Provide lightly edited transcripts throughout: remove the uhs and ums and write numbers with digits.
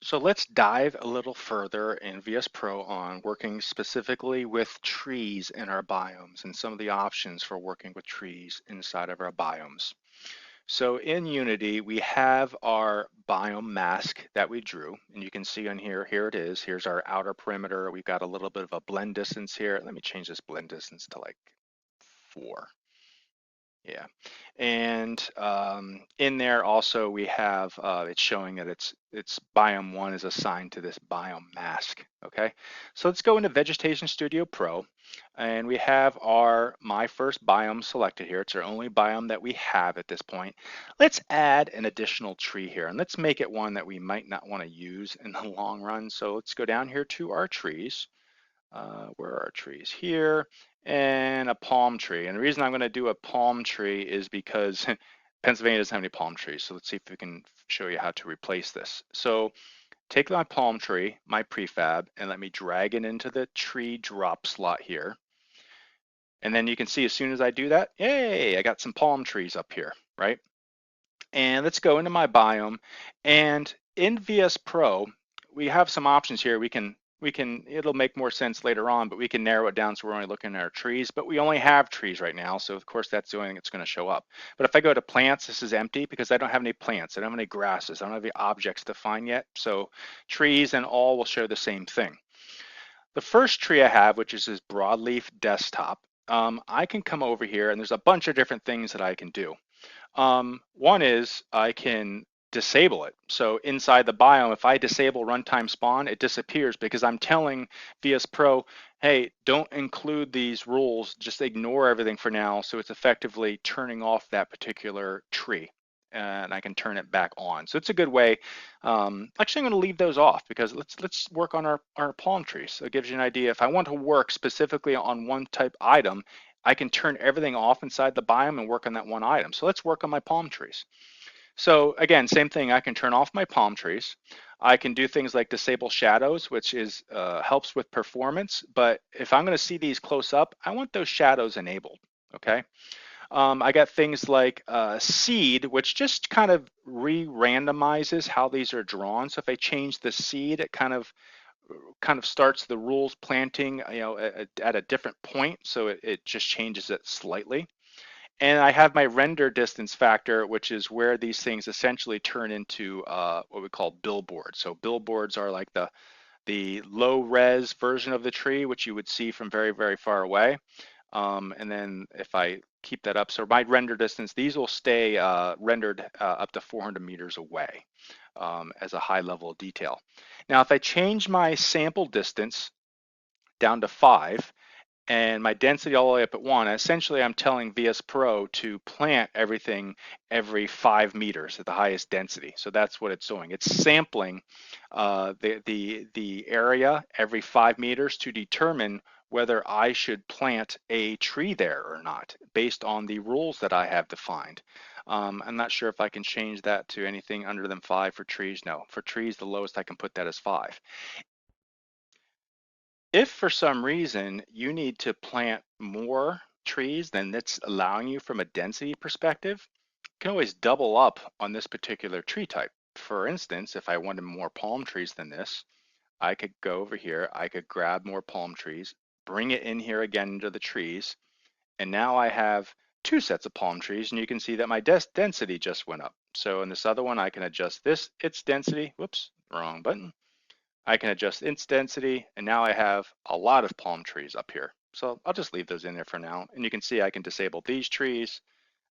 So let's dive a little further in VSPro on working specifically with trees in our biomes and some of the options for working with trees inside of our biomes. So in Unity, we have our biome mask that we drew, and you can see on here it is. Here's our outer perimeter. We've got a little bit of a blend distance here. Let me change this blend distance to like 4. Yeah, and in there also we have it's showing that it's biome 1 is assigned to this biome mask. Okay, so let's go into Vegetation Studio Pro, and we have our my first biome selected here. It's our only biome that we have at this point. Let's add an additional tree here, and let's make it one that we might not want to use in the long run. So let's go down here to our trees. Where are our trees? Here, and a palm tree. And the reason I'm going to do a palm tree is because Pennsylvania doesn't have any palm trees. So let's see if we can show you how to replace this. So take my palm tree, my prefab, and let me drag it into the tree drop slot here. And then you can see as soon as I do that, yay, I got some palm trees up here, right? And let's go into my biome. And in VS Pro, we have some options here. It'll make more sense later on, but we can narrow it down so we're only looking at our trees, but we only have trees right now. So of course that's the only thing that's going to show up. But if I go to plants, this is empty because I don't have any plants. I don't have any grasses. I don't have any objects to find yet. So trees and all will show the same thing. The first tree I have, which is this broadleaf desktop, I can come over here and there's a bunch of different things that I can do. One is I can disable it. So inside the biome, if I disable runtime spawn, it disappears because I'm telling VSPro, hey, don't include these rules, just ignore everything for now. So it's effectively turning off that particular tree and I can turn it back on. So it's a good way. Actually, I'm going to leave those off because let's work on our palm trees. So it gives you an idea. If I want to work specifically on one type item, I can turn everything off inside the biome and work on that one item. So let's work on my palm trees. So again, same thing, I can turn off my palm trees. I can do things like disable shadows, which is helps with performance. But if I'm going to see these close up, I want those shadows enabled, okay? I got things like seed, which just kind of re-randomizes how these are drawn. So if I change the seed, it kind of starts the rules planting, at a different point. So it just changes it slightly. And I have my render distance factor, which is where these things essentially turn into what we call billboards. So billboards are like the low res version of the tree, which you would see from very, very far away. And then if I keep that up, so my render distance, these will stay rendered up to 400 meters away as a high level of detail. Now, if I change my sample distance down to 5 and my density all the way up at 1, essentially I'm telling VSPro to plant everything every 5 meters at the highest density. So that's what it's doing. It's sampling the area every 5 meters to determine whether I should plant a tree there or not, based on the rules that I have defined. I'm not sure if I can change that to anything under than 5 for trees. No, for trees, the lowest I can put that is 5. If for some reason you need to plant more trees than it's allowing you from a density perspective, you can always double up on this particular tree type. For instance, if I wanted more palm trees than this, I could go over here, I could grab more palm trees, bring it in here again into the trees, and now I have 2 sets of palm trees, and you can see that my density just went up. So in this other one, I can adjust its density. Whoops, wrong button. I can adjust its density, and now I have a lot of palm trees up here. So I'll just leave those in there for now. And you can see I can disable these trees.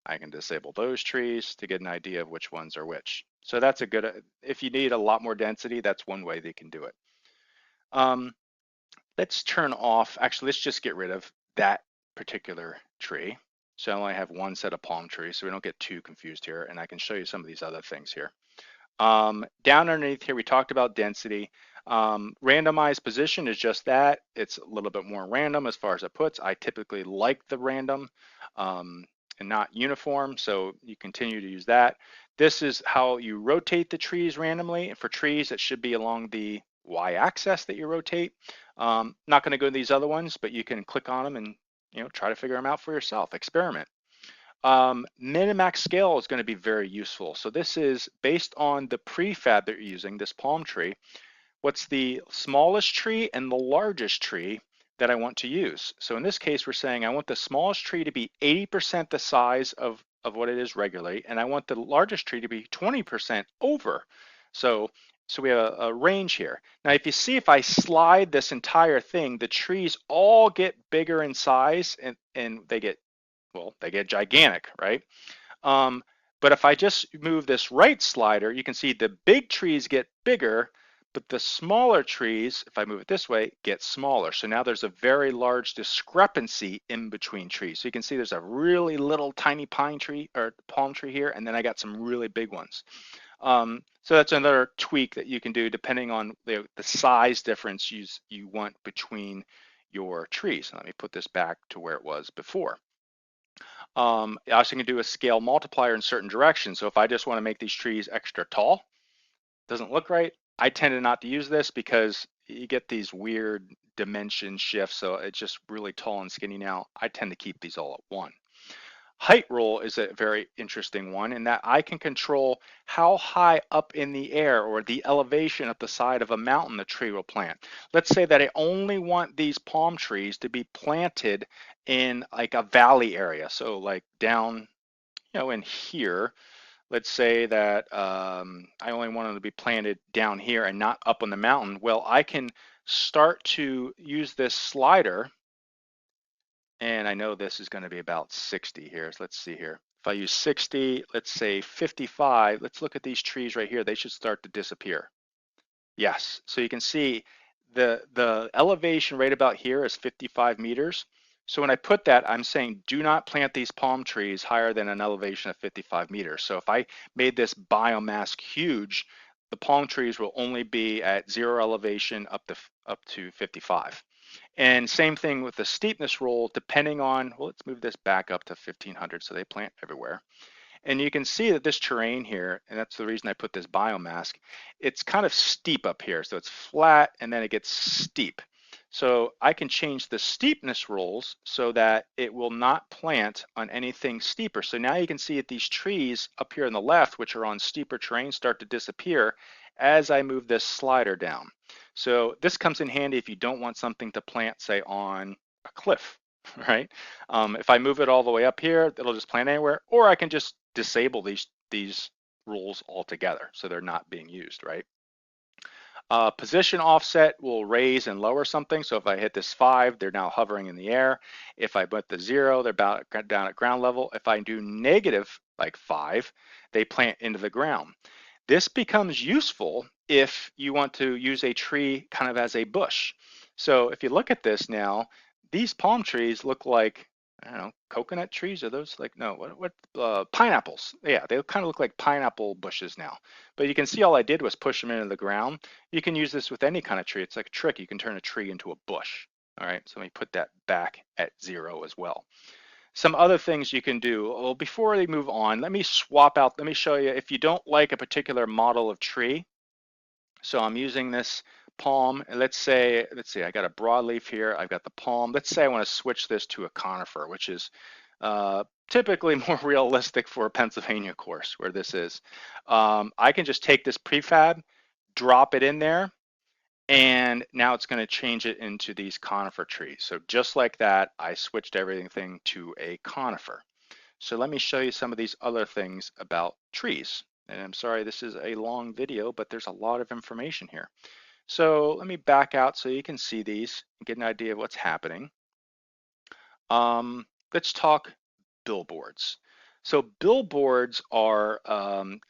I can disable those trees to get an idea of which ones are which. So that's a good, if you need a lot more density, that's one way they can do it. Let's turn off, actually, let's just get rid of that particular tree. So I only have 1 set of palm trees, so we don't get too confused here. And I can show you some of these other things here. Down underneath here, we talked about density. Randomized position is just that. It's a little bit more random as far as it puts. I typically like the random and not uniform, so you continue to use that. This is how you rotate the trees randomly. And for trees, it should be along the y-axis that you rotate. Not going to go to these other ones, but you can click on them and try to figure them out for yourself. Experiment. Min and max scale is going to be very useful. So this is based on the prefab that you're using, this palm tree. What's the smallest tree and the largest tree that I want to use? So in this case, we're saying I want the smallest tree to be 80% the size of what it is regularly, and I want the largest tree to be 20% over. So we have a range here. Now, if you see, if I slide this entire thing, the trees all get bigger in size and they get, well, they get gigantic, right? Um, but if I just move this right slider, you can see the big trees get bigger, but the smaller trees, if I move it this way, get smaller. So now there's a very large discrepancy in between trees. So you can see there's a really little tiny pine tree or palm tree here, and then I got some really big ones. So that's another tweak that you can do depending on the size difference you want between your trees. Let me put this back to where it was before. I also can do a scale multiplier in certain directions. So if I just want to make these trees extra tall, doesn't look right, I tend to not to use this because you get these weird dimension shifts. So it's just really tall and skinny now. I tend to keep these all at 1. Height rule is a very interesting one in that I can control how high up in the air or the elevation at the side of a mountain the tree will plant. Let's say that I only want these palm trees to be planted in like a valley area. So like down, in here, let's say that I only want them to be planted down here and not up on the mountain. Well, I can start to use this slider, and I know this is going to be about 60 here. So let's see here. If I use 60, let's say 55, let's look at these trees right here. They should start to disappear. Yes, so you can see the elevation right about here is 55 meters. So when I put that, I'm saying do not plant these palm trees higher than an elevation of 55 meters. So if I made this biomass huge, the palm trees will only be at 0 elevation up to 55. And same thing with the steepness rule, depending on, well, let's move this back up to 1500 so they plant everywhere. And you can see that this terrain here, and that's the reason I put this biomask, it's kind of steep up here. So it's flat and then it gets steep. So I can change the steepness rules so that it will not plant on anything steeper. So now you can see that these trees up here on the left, which are on steeper terrain, start to disappear as I move this slider down. So this comes in handy if you don't want something to plant, say, on a cliff, right? If I move it all the way up here, it'll just plant anywhere, or I can just disable these rules altogether so they're not being used, right? Position offset will raise and lower something. So if I hit this 5, they're now hovering in the air. If I put the 0, they're down at ground level. If I do negative like 5, they plant into the ground. This becomes useful if you want to use a tree kind of as a bush. So if you look at this now, these palm trees look like, I don't know, coconut trees? Are those like, no, pineapples. Yeah, they kind of look like pineapple bushes now. But you can see all I did was push them into the ground. You can use this with any kind of tree. It's like a trick. You can turn a tree into a bush. All right, so let me put that back at 0 as well. Some other things you can do. Well, before they move on, let me swap out, let me show you if you don't like a particular model of tree. So I'm using this palm, and let's see, I got a broadleaf here, I've got the palm. Let's say I want to switch this to a conifer, which is typically more realistic for a Pennsylvania course where this is. I can just take this prefab, drop it in there, and now it's going to change it into these conifer trees. So just like that, I switched everything to a conifer. So let me show you some of these other things about trees. And I'm sorry, this is a long video, but there's a lot of information here. So let me back out so you can see these and get an idea of what's happening. Let's talk billboards. So billboards are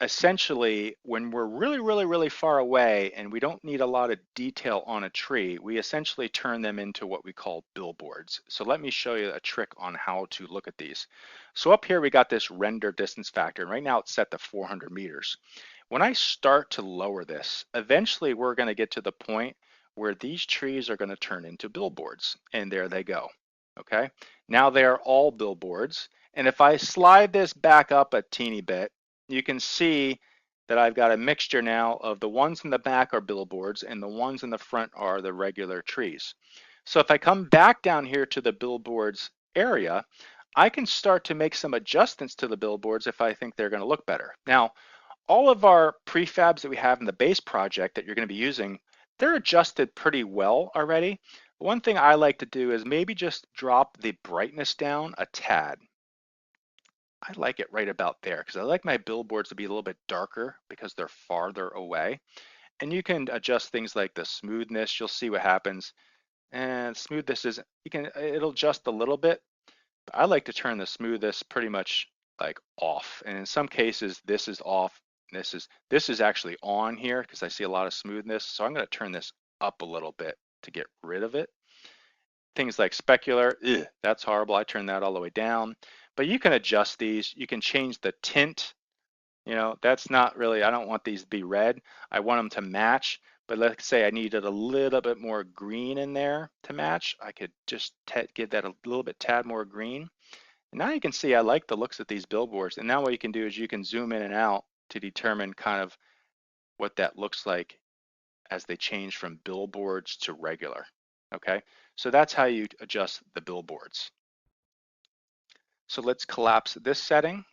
essentially when we're really far away and we don't need a lot of detail on a tree, we essentially turn them into what we call billboards. So let me show you a trick on how to look at these. So up here we got this render distance factor, and right now it's set to 400 meters. When I start to lower this, eventually we're going to get to the point where these trees are going to turn into billboards, and there they go. Okay, now they are all billboards. And if I slide this back up a teeny bit, you can see that I've got a mixture now of the ones in the back are billboards and the ones in the front are the regular trees. So if I come back down here to the billboards area, I can start to make some adjustments to the billboards if I think they're going to look better. Now, all of our prefabs that we have in the base project that you're going to be using, they're adjusted pretty well already. One thing I like to do is maybe just drop the brightness down a tad. I like it right about there because I like my billboards to be a little bit darker because they're farther away. And you can adjust things like the smoothness. You'll see what happens. And smoothness is, it'll adjust a little bit. But I like to turn the smoothness pretty much like off. And in some cases, this is off. This is actually on here because I see a lot of smoothness. So I'm going to turn this up a little bit to get rid of it. Things like specular, that's horrible. I turn that all the way down. But you can adjust these. You can change the tint. That's not really, I don't want these to be red. I want them to match. But let's say I needed a little bit more green in there to match. I could just give that a little bit tad more green. And now you can see I like the looks of these billboards. And now what you can do is you can zoom in and out to determine kind of what that looks like as they change from billboards to regular. Okay, so that's how you adjust the billboards. So let's collapse this setting.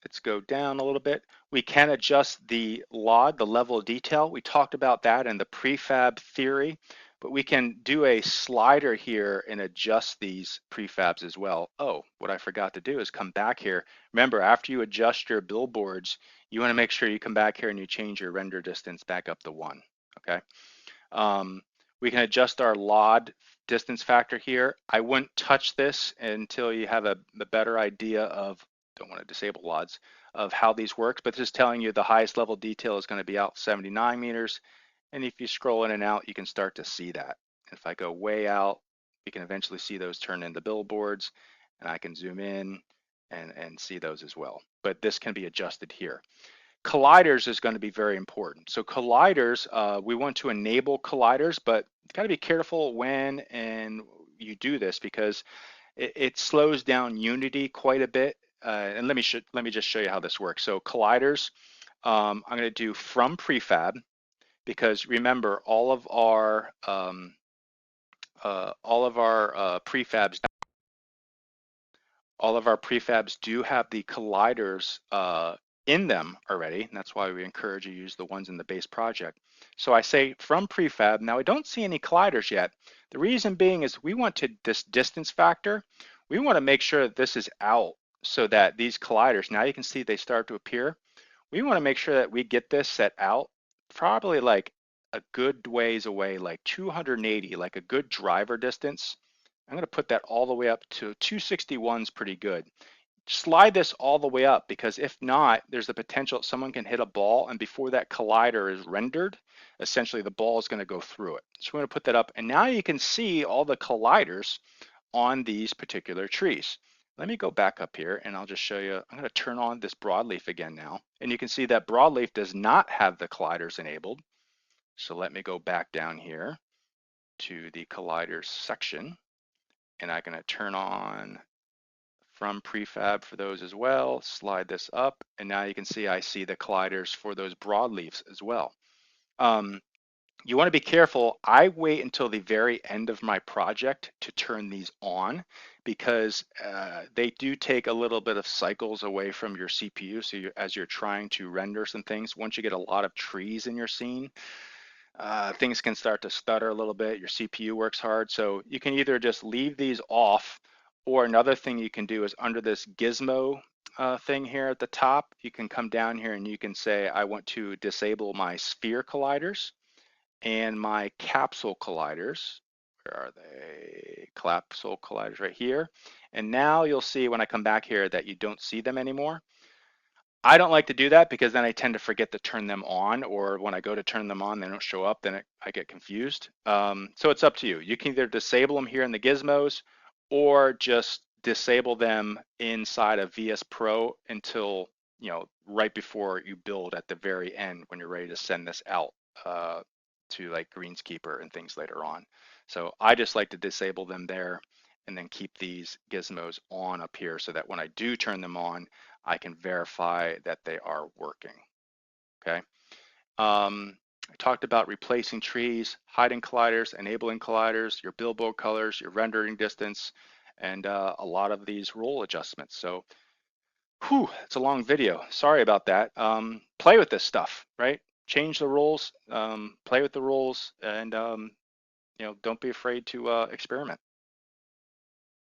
Let's go down a little bit. We can adjust the LOD, the level of detail. We talked about that in the prefab theory, but we can do a slider here and adjust these prefabs as well. Oh, what I forgot to do is come back here. Remember, after you adjust your billboards, you want to make sure you come back here and you change your render distance back up to 1, okay? We can adjust our LOD distance factor here. I wouldn't touch this until you have a better idea of, don't want to disable LODs, of how these work, but this is telling you the highest level detail is going to be out 79 meters. And if you scroll in and out, you can start to see that. If I go way out, we can eventually see those turn into billboards, and I can zoom in and see those as well. But this can be adjusted here. Colliders is going to be very important. So colliders, we want to enable colliders, but you got to be careful when and you do this because it slows down Unity quite a bit. And let me just show you how this works. So colliders, I'm going to do from prefab because remember prefabs. All of our prefabs do have the colliders in them already, and that's why we encourage you to use the ones in the base project. So I say from prefab. Now I don't see any colliders yet. The reason being is we want to, this distance factor, we want to make sure that this is out so that these colliders, now you can see they start to appear. We want to make sure that we get this set out probably like a good ways away, like 280, like a good driver distance. I'm going to put that all the way up to 261 is pretty good. Slide this all the way up because if not, there's the potential someone can hit a ball and before that collider is rendered, essentially the ball is going to go through it. So we're going to put that up and now you can see all the colliders on these particular trees. Let me go back up here and I'll just show you. I'm going to turn on this broadleaf again now. And you can see that broadleaf does not have the colliders enabled. So let me go back down here to the colliders section. And I'm going to turn on from prefab for those as well, slide this up, and now you can see I see the colliders for those broadleafs as well. You want to be careful. I wait until the very end of my project to turn these on because they do take a little bit of cycles away from your CPU. So as you're trying to render some things, once you get a lot of trees in your scene, things can start to stutter a little bit. Your CPU works hard. So you can either just leave these off, or another thing you can do is under this gizmo thing here at the top, you can come down here and you can say, I want to disable my sphere colliders and my capsule colliders. Where are they? Capsule colliders right here. And now you'll see when I come back here that you don't see them anymore. I don't like to do that because then I tend to forget to turn them on, or when I go to turn them on, they don't show up, then I get confused. So it's up to you. You can either disable them here in the gizmos or just disable them inside of VSPro until, right before you build at the very end when you're ready to send this out to like Greenskeeper and things later on. So I just like to disable them there and then keep these gizmos on up here so that when I do turn them on, I can verify that they are working, okay? I talked about replacing trees, hiding colliders, enabling colliders, your billboard colors, your rendering distance, and a lot of these rule adjustments. So, whew, it's a long video. Sorry about that. Play with this stuff, right? Change the rules, play with the rules, and don't be afraid to experiment.